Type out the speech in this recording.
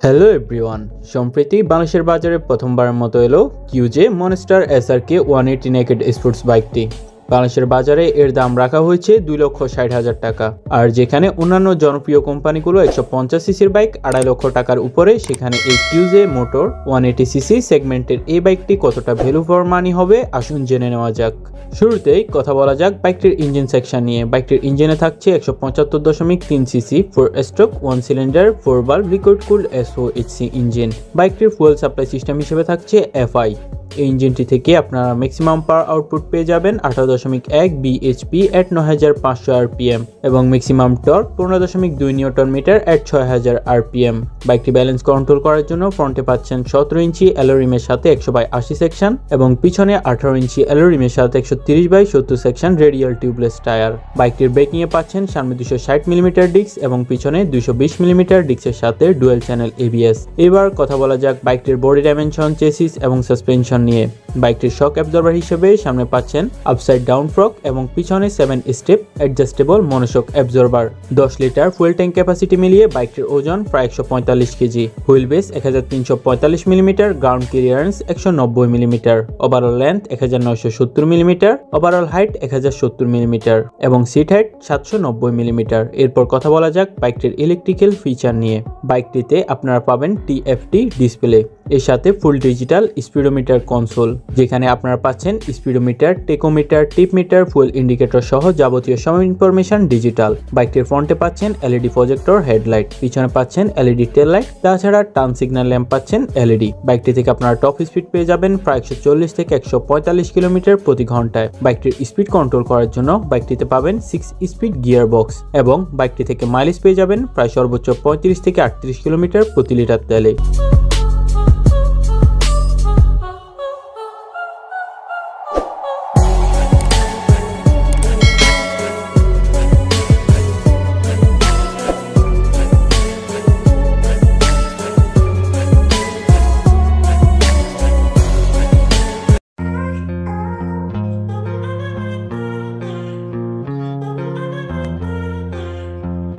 Hello everyone, সম্প্রতি বাংলাদেশের বাজারে প্রথমবারের মতো এলো কিউজে মনস্টার SRK 180 নেকেড স্পোর্টস বাইকটি। বাংলাদেশের বাজারে এর দাম রাখা হয়েছে 2,60,000 টাকা। আর যেখানে অন্যান্য জনপ্রিয় কোম্পানিগুলো 150 সিসির বাইক 2.5 লক্ষ টাকার উপরে, সেখানে এই কিউজে মোটর 180 সিসি সেগমেন্টের এই বাইকটি কতটা ভ্যালু ফর মানি হবে আসুন জেনে নেওয়া যাক। শুরুতেই কথা বলা যাক বাইকটির ইঞ্জিন সেকশন নিয়ে। বাইকটির ইঞ্জিনে থাকছে 175.3 CC 4 stroke 1 cylinder 4 valve liquid cooled SOHC engine. বাইকটির ফুয়েল সাপ্লাই সিস্টেম হিসেবে থাকছে FI। এই ইঞ্জিনটি থেকে আপনারা ম্যাক্সিমাম পাওয়ার আউটপুট পেয়ে যাবেন 18.1 bhp at 9500 rpm এবং maximum torque 15.2 newton metre at 6000 rpm। বাইকটি ব্যালেন্স কন্ট্রোল করার জন্য ফ্রন্টে পাচ্ছেন 17 ইঞ্চি অ্যালোরিমের সাথে 100/80 সেকশন এবং পিছনে 18 ইঞ্চি অ্যালোরিমের সাথে 130/70 সেকশন রেডিয়াল টিউবলেস টায়ার। বাইকটির ব্রেকিং এ পাচ্ছেন সামনে 260 মিলিমিটার ডিস্ক এবং পিছনে 220 মিলিমিটার ডিস্কের সাথে ডুয়াল চ্যানেল ABS। এবার কথা বলা যাক বাইকটির বডি ডাইমেনশন, চেসিস এবং সাসপেনশন নিয়ে। বাইকটির শক অ্যাবজর্বার হিসেবে সামনে পাচ্ছেন আপসাইড ডাউন ফ্রক এবং পিছনে 7 step adjustable monoshock absorber. 10 litre fuel tank capacity মিলিয়ে বাইকটির ওজন প্রায় 145 KG. Wheel base 1345 millimetre, ground clearance 190 millimetre, overall length 1970 millimetre, overall height 1070 millimetre এবং সিট হাইট 790 মিলিমিটার। এরপর কথা বলা যাক বাইকটির ইলেকট্রিক্যাল ফিচার নিয়ে। বাইকটিতে আপনারা পাবেন TFT ডিসপ্লে, এর সাথে ফুল ডিজিটাল স্পিডোমিটার কনসোল, যেখানে আপনারা পাচ্ছেন স্পিডোমিটার, টেকোমিটার, টিপ মিটার, ফুয়েল ইন্ডিকেটর সহ যাবতীয় সব ইনফরমেশন ডিজিটাল। বাইকটির ফ্রন্টে পাচ্ছেন LED প্রজেক্টর হেডলাইট, পিছনে পাচ্ছেন LED টেল লাইট, তাছাড়া টার্ন সিগন্যাল ল্যাম্প পাচ্ছেন LED। বাইকটি থেকে আপনারা টপ স্পিড পেয়ে যাবেন প্রায় 140 থেকে 145 কিলোমিটার প্রতি ঘন্টায়। বাইকটির স্পিড কন্ট্রোল করার জন্য বাইকটিতে পাবেন 6 স্পিড গিয়ার বক্স এবং বাইকটি থেকে মাইলেজ পেয়ে যাবেন প্রায় সর্বোচ্চ 35 থেকে 38 কিলোমিটার প্রতি লিটার তেলে।